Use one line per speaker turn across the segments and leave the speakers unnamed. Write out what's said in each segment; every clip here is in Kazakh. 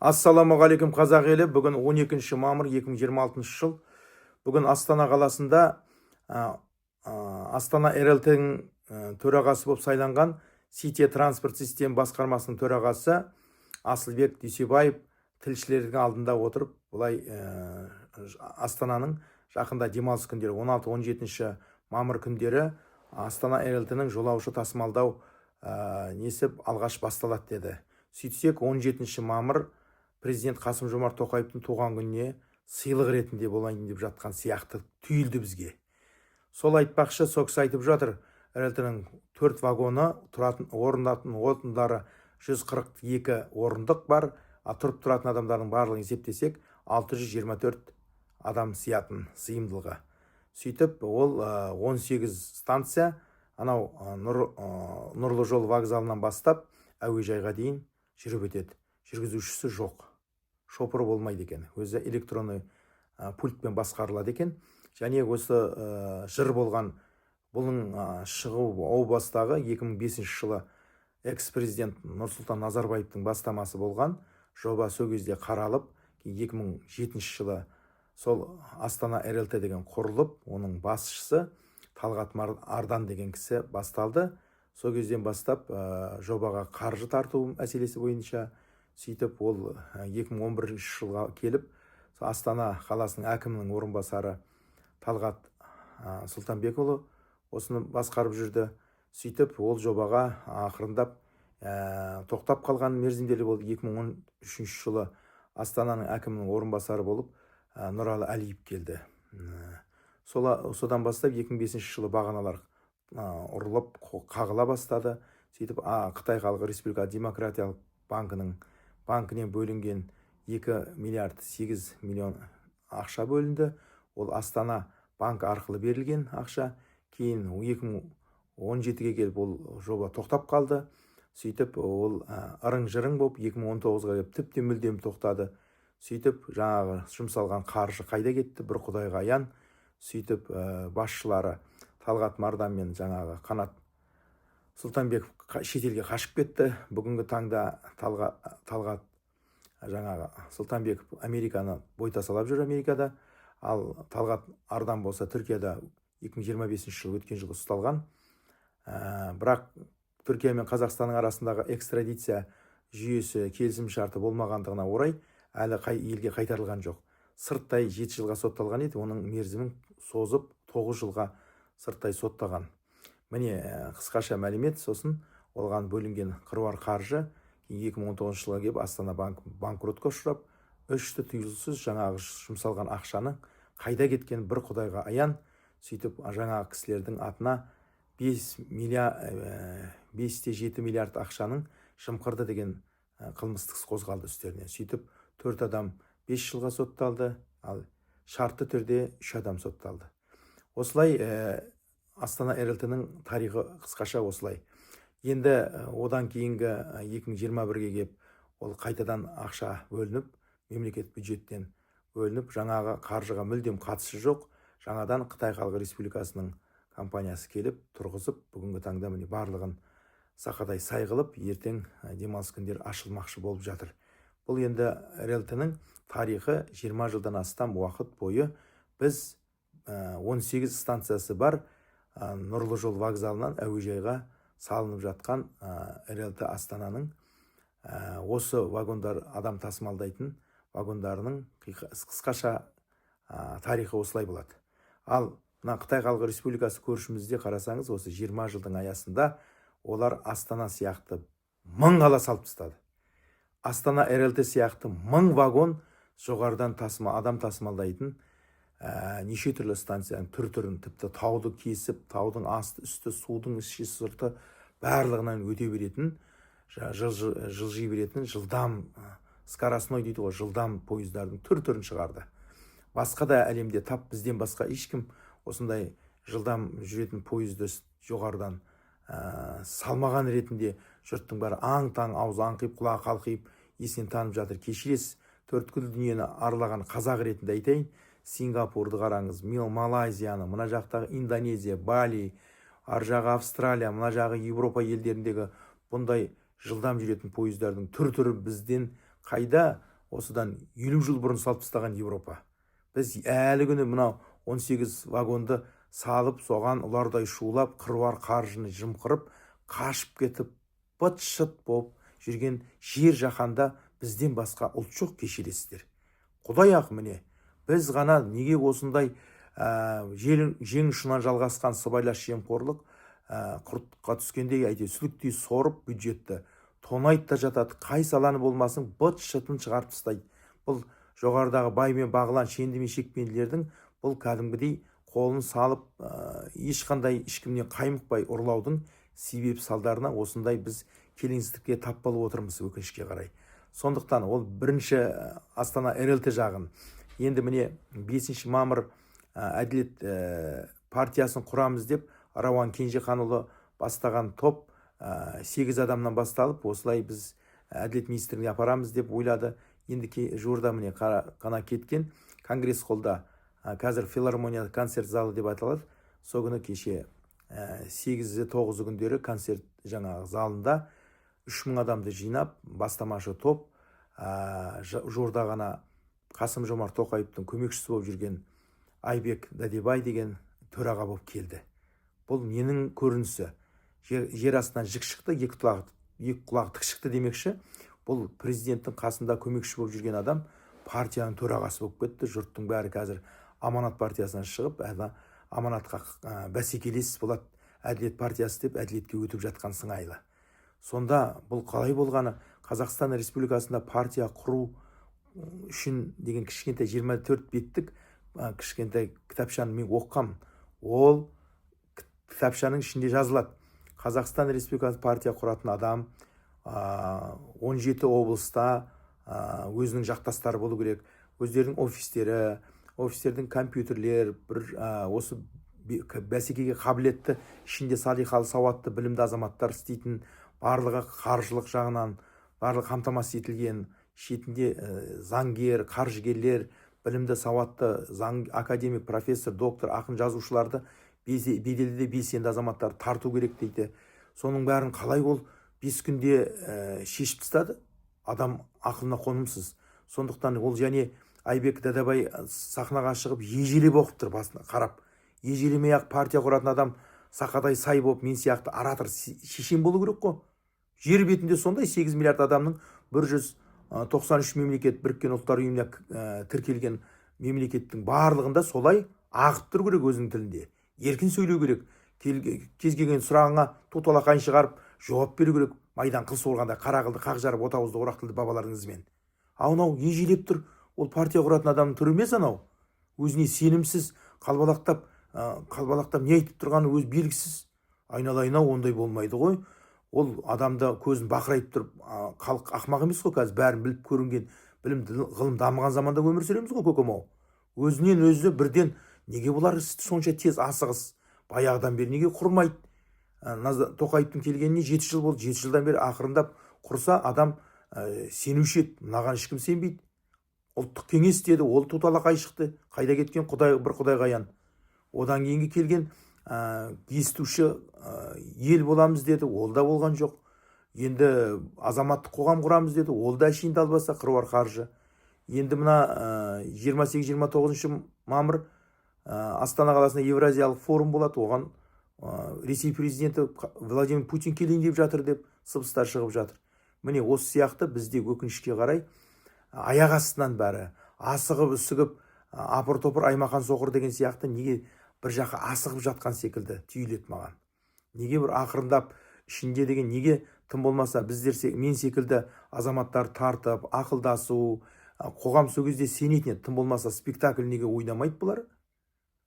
Ассалаумағалейкум қазақ елі. Бүгін 12 мамыр 2026 жыл. Бүгін Астана қаласында Астана РЛТ-ның төрағасы болып сайланған Сити транспорт систем басқармасының төрағасы Асылбек Дүйсебаев тілшілердің алдында отырып, бұлай Астананың жақында демалыс күндері 16-17 мамыр күндері Астана РЛТ-ның жолаушы тасымалдау несіп алғаш басталады деді. Сөйтсек 17 мамыр президент Қасым-Жомарт Тоқаевтың туған күніне сыйлық ретінде болайын деп жатқан сияқты түйілді бізге. Сол айтпақшы, сол кісі айтып жатыр, РЛТ-ның 4 вагоны тұратын орындары 142 орындық бар, тұрып тұратын адамдардың барлығын есептесек 624 адам сиятын сыйымдылығы. Сөйтіп, ол 18 станция анау Нұрлы жол вокзалынан бастап әуежайға дейін жүріп өтеді. Жүргізушісі жоқ, шопыр болмайды екен, өзі электронный пультпен басқарылады екен. Және осы жыр болған бұның шығу о бастағы 2005 жылы экс-президент Нұрсұлтан Назарбаевтың бастамасы болған жоба сол кезде қаралып, 2007 жылы сол Астана РЛТ деген құрылып, оның басшысы Талғат Ардан деген кісі басталды. Сол кезден бастап жобаға қаржы тарту мәселесі бойынша сөйтіп ол 2011 жылға келіп, Астана қаласының әкімінің орынбасары Талғат Сұлтанбекұлы осыны басқарып жүрді. Сөйтіп ол жобаға ақырындап тоқтап қалған мерзімдері болды. 2013 жылы Астананың әкімінің орынбасары болып Нұралы Әлиев келді. Содан бастап 2005 жылы бағаналар ұрылып қағыла бастады. Сөйтіп Қытай Халық Республика Демократиялық банкінен бөлінген 2 миллиард 8 миллион ақша бөлінді. Ол Астана банк арқылы берілген ақша. Кейін 2017-ге келіп ол жоба тоқтап қалды. Сөйтіп ол ырың-жырың болып 2019-ға келіп тіптен мүлдем тоқтады. Сөйтіп жаңағы жұмсалған қаржы қайда кетті, бір құдайға аян. Сөйтіп басшылары Талғат Мардан мен жаңағы Қанат Сұлтанбеков шетелге қашып кетті. Бүгінгі таңда Талғат жаңағы Сұлтанбеков Американы бойтасалап жүр Америкада. Ал Талғат Ардан болса Түркияда 2025 жыл өткен жылы ұсталған. Бірақ Түркия мен Қазақстанның арасындағы экстрадиция жүйесі келісім шарты болмағандығына орай әлі елге қайтарылған жоқ. Сырттай 7 жылға сотталған еді, оның мерзімін созып 9 жылға сырттай соттаған. Міне қысқаша мәлімет. Сосын олған бөлінген қыруар қаржы 2019 жылға келіп Астана банкротқа ұшырап, үшті түйілсіз жаңағы жұмсалған ақшаның қайда кеткен бір құдайға аян. Сөйтіп жаңағы кісілердің атына 5-7 миллиард ақшаның жымқырды деген қылмыстық іс қозғалды үстеріне. Сөйтіп 4 адам 5 жылға сотталды, ал шартты түрде 3 адам сотталды. Осылай Астана РЛТ-ның тарихы қысқаша осылай. Енді одан кейінгі 2021-ге келіп, ол қайтадан ақша бөлініп, мемлекет бюджеттен бөлініп, жаңағы қаржыға мүлдем қатысы жоқ. Жаңадан Қытай Халық Республикасының компаниясы келіп, тұрғызып, бүгінгі таңда міне барлығын сақадай сай қылып, ертең демалыс күндері ашылмақшы болып жатыр. Бұл енді РЛТ-ның тарихы 20 жылдан астам уақыт бойы біз 18 станциясы бар Нұрлы жол вокзалынан әуежайға салынып жатқан РЛТ Астананың осы вагондар адам тасымалдайтын вагондарының қысқаша тарихы осылай болады. Ал Қытай Халық Республикасы көршімізде қарасаңыз, осы 20 жылдың аясында олар Астана сияқты 1000 қала салып тастады. Астана РЛТ сияқты 1000 вагон жоғарыдан адам тасымалдайтын неше түрлі станцияның түр-түрін, тіпті тауды кесіп, таудың асты, үсті, судың іші, сырты барлығынан өте беретін, жылжи беретін жылдам, скоростной дейді ғой, жылдам пойыздардың түр-түрін шығарды. Басқа да әлемде тап бізден басқа ешкім осындай жылдам жүретін пойызды жоғарыдан салмаған ретінде жұрттың бәрі аң-таң, аузы аңқиып, құлағы қалқиып, есінен танып жатыр. Кешіресіз, төрткүл дүниені аралаған қазақ ретінде айтайын, Сингапурды қараңыз, Малайзияны, мына жақтағы Индонезия, Бали, ар жағы Австралия, мына жағы Европа елдеріндегі бұндай жылдам жүретін пойыздардың түр-түрі бізден қайда? осыдан 50 жыл бұрын салып тастаған Европа. Біз әлі күні мынау 18 вагонды салып, соған ұлардай шулап, қыруар қаржыны жымқырып, қашып кетіп, быт-шыт болып жүрген жер жаһанда бізден басқа ұлт жоқ, кешіресіздер. Құдай ақ, міне, біз ғана неге осындай жең ұшынан жалғасқан сыбайлас жемқорлық құртқа түскендей сүліктей сорып бюджетті тонайды да жатады. Қай саланы болмасын быт-шытын шығарып тастайды. Бұл жоғарыдағы бай мен бағлан, шенді мен шекпенділердің бұл кәдімгідей қолын салып ешқандай ешкімнен қаймықпай ұрлаудың себеп салдарына осындай біз келеңсіздікке тап болып отырмыз, өкінішке қарай. Сондықтан ол бірінші Астана РЛТ жағын, енді міне 5 мамыр әділет партиясын құрамыз деп Рауан Кенжеханұлы бастаған топ 8 адамнан басталып, осылай біз әділет министрлігіне апарамыз деп ойлады. Енді жуырда міне қана кеткен Конгресс холлда, қазір филармония концерт залы деп аталады. Сол күні кеше 8-9 күндері концерт жаңағы залында 3000 адамды жинап, бастамашы топ жуырда ғана Қасым-Жомарт Тоқаевтың көмекшісі болып жүрген Айбек Дадебай деген төраға болып келді. Бұл ненің көрінісі? Жер астынан жік шықты, екі құлағы тік шықты демекші. Бұл президенттің қасында көмекші болып жүрген адам партияның төрағасы болып кетті. Жұрттың бәрі қазір Аманат партиясынан шығып, Аманатқа бәсекелес болады әділет партиясы деп әділетке өтіп жатқан сыңайлы. Сонда бұл қалай болғаны? Қазақстан Республикасында партия құру үшін деген кішкентай 24 беттік кішкентай кітапшаны мен оққам. Ол кітапшаның ішінде жазылады: Қазақстан Республикасы партия құратын адам 17 облыста өзінің жақтастары болу керек, өздерінің офистердің компьютерлер, осы бәсекеге қабілетті, ішінде салиқалы, сауатты, білімді азаматтар істейтін, барлығы қаржылық жағынан барлығы қамтамасыз етілген, шетінде заңгер, қаржыгерлер, білімді, сауатты, академик, профессор, доктор, ақын, жазушыларды, беделді белсенді азаматтар тарту керек дейді. Соның бәрін қалай ол 5 күнде шешіп тастады? Адам ақылына қонымсыз. Сондықтан ол және Айбек Дадебай сахнаға шығып ежелеп оқып тұр, басына қарап. Ежелемей ақ партия құратын адам сақадай сай болып, мен сияқты оратор, шешен болу керек қой. Жер бетінде сондай 8 миллиард адамның 193 мемлекет Біріккен ұлттар ұйымына тіркелген мемлекеттің барлығында солай ағып тұр керек, өзінің тілінде. Еркін сөйлеу керек. Кез келген сұрағыңа тоталақайын шығарып жауап беру керек. Майдан қыл суырғанда қара қылды қақ жарып, отауызды орақ тілді бабалардың ізімен. Анау ежелеп тұр. Ол партия құратын адамның түрі емес анау. Өзіне сенімсіз, қалбалақтап не айтып тұрғаны өз белгісіз. Айналайын-ау, ондай болмайды ғой. Ол адамда көзін бақырайып тұрып, халық ақмақ емес қой, қазір бәрін біліп көрінген, білімді ғылым дамыған заманда өмір сүреміз ғой, көкем-ау. Өзінен өзі бірден неге бұлар сонша тез асығыс? Баяғыдан бері неге құрмайды? Тоқаевтың келгеніне 7 жыл болды. 7 жылдан бері ақырындап құрса, адам сенуші еді. Мынаған ешкім сенбейді. Ұлттық кеңес деді, ол тоталақай шықты. Қайда кеткен бір құдай қаян. Одан кейінгі келген естуші ел боламыз деді, ол да болған жоқ. Енді азаматтық қоғам құрамыз деді, ол да әшейін далбаса, қыруар қаржы. Енді мына 28-29 мамыр Астана қаласында Евразиялық форум болады. Оған Ресей президенті Владимир Путин келейін деп жатыр деп сыбыстар шығып жатыр. Міне осы сияқты бізде өкінішке қарай аяқ астынан бәрі асығып үсігіп, апыр-топыр аймақан соқыр деген сияқты неге бір жаққа асығып жатқан секілді түйіледі маған. Неге бір ақырындап ішінде деген, неге тым болмаса біздер, мен секілді азаматтар тартып, ақылдасу, қоғам сол кезде сенетін еді. Тым болмаса спектакль неге ойнамайды бұлар?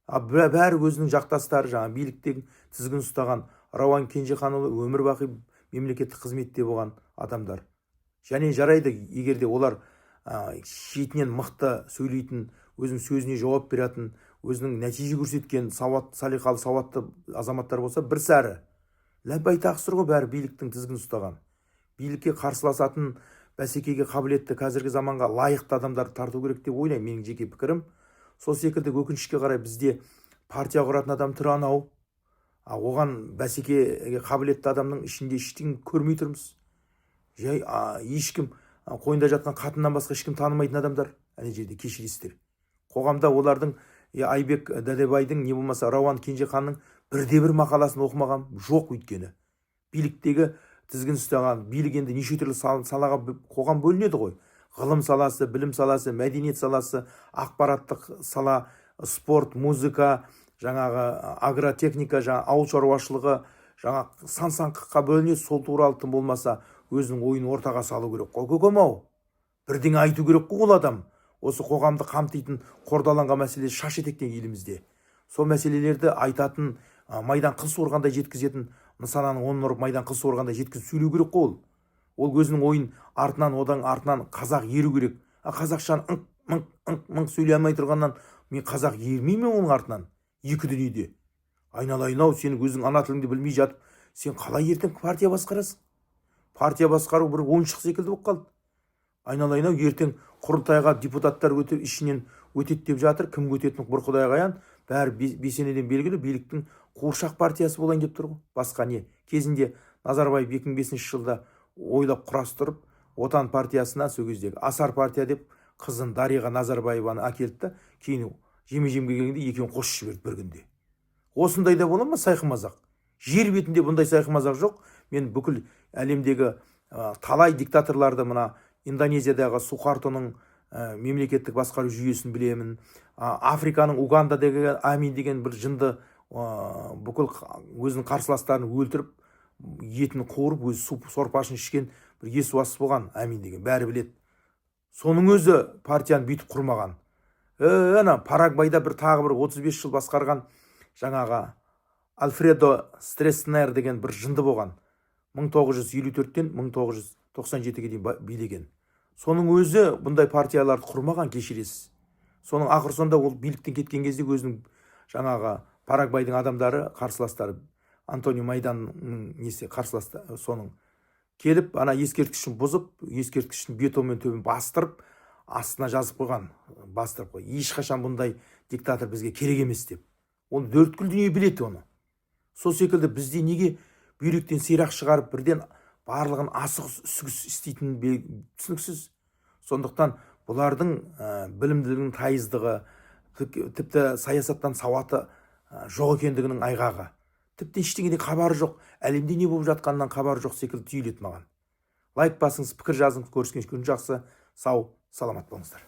Бәрі өзінің жақтастары, жаңа биліктегі тізгін ұстаған Рауан Кенжеханұлы өмір бақи мемлекеттік қызметте болған адамдар. Және жарайды, егерде олар шетінен мықты сөйлейтін, өзінің сөзіне жауап беретін, өзінің нәтиже көрсеткен салиқалы, сауатты азаматтар болса, бір сәрі ләббай тақсыр ғой, бәрі биліктің тізгін ұстаған. Билікке қарсыласатын, бәсекеге қабілетті, қазіргі заманға лайықты адамдар тарту керек деп ойлаймын, менің жеке пікірім. Сол секілді өкінішке қарай бізде партия құратын адам түрі анау. Оған бәсекеге қабілетті адамның ішінде ештеңе көрмей тұрмыз. Ешкім қойнында жатқан қатыннан басқа ешкім танымайтын адамдар ана жерде, кешіресіздер. Қоғамда олардың Айбек Дәдебайдың не болмаса Рауан Кенжеханның бірде-бір мақаласын оқымаған жоқ. Өйткені биліктегі тізгін ұстаған билік енді неше түрлі салаға қоғам бөлінеді ғой. Ғылым саласы, білім саласы, мәдениет саласы, ақпараттық сала, спорт, музыка, жаңағы агротехника, жаңағы ауыл шаруашылығы, жаңағы сан-қаққа бөлінеді. Сол туралы тым болмаса өзінің ойын ортаға салу керек. Көкем-ау, бірдеңе айту керек қой ол адам. Осы қоғамды қамтитын қордаланған мәселе шаш етектен елімізде. Сол мәселелерді айтатын, майдан қыл суырғандай жеткізетін, нысананың онын ұрып майдан қыл суырғандай жеткізіп сөйлеу керек қой ол. Ол өзінің ойын артынан, одан артынан қазақ еру керек. Қазақшаны ыңқ сөйлей алмай тұрғаннан мен қазақ ермеймін оның артынан. Екі дүниеде. Айналайын-ау, сен өзің ана тіліңді білмей жатып, сен қалай ертең партия басқарасың? Партия басқару бір ойыншық секілді болып қалды. Айналайын-ау, ертең құрылтайға депутаттар ішінен өтеді деп жатыр. Кім өтетінің бір құдай қаян, бәрі бесенеден белгілі, биліктің қуыршақ партиясы болайын деп тұр ғой. Басқа не? Кезінде Назарбаев 2005 жылда ойлап құрастырып, Отан партиясына сол кездегі Асар партия деп қызын Дариға Назарбаеваны әкелді, кейін жеме-жемге келгенде екеуін қосып жіберді бір күнде. Осындай да бола ма сайқымазақ? Жер бетінде бұндай сайқымазақ жоқ. Мен бүкіл әлемдегі талай диктаторларды, мына Индонезиядағы Сухартоның мемлекеттік басқару жүйесін білемін. Африканың Угандадегі Амин деген бір жынды бүкіл өзінің қарсыластарын өлтіріп, етін қуырып, өзі сорпашын ішкен бір есуас болған Амин деген, бәрі біледі. Соның өзі партияны бүйтіп құрмаған. Ана Парагвайда бір тағы бір 35 жыл басқарған жаңағы Альфредо Стресснер деген бір жынды болған. 1954-тен 1997-ге дейін билеген. Соның өзі бұндай партияларды құрмаған, кешіресіз. Соның ақыр сонда ол биліктен кеткен кезде өзінің жаңағы Парагвайдың адамдары, қарсыластары, Антонио Майданның несі қарсыластары, соның келіп, ана ескерткішін бұзып, ескерткішін бетонмен төбін бастырып, астына жазып қойған, бастырып қой. Ешқашан бұндай диктатор бізге керек емес деп. Оны төрткүл дүние біледі оны. Сол секілді бізде неге бүйректен сирақ шығарып бірден барлығын асық-үсігіс істейтін түсініксіз. Сондықтан бұлардың білімділігінің тайыздығы, тіпті саясаттан сауаты жоқ екендігінің айғағы. Тіпті ештеңеден хабары жоқ, әлемде не болып жатқанынан хабары жоқ секілді түйіледі маған. Лайк басыңыз, пікір жазыңыз, көріскен күн жақсы, сау, саламат болыңыздар.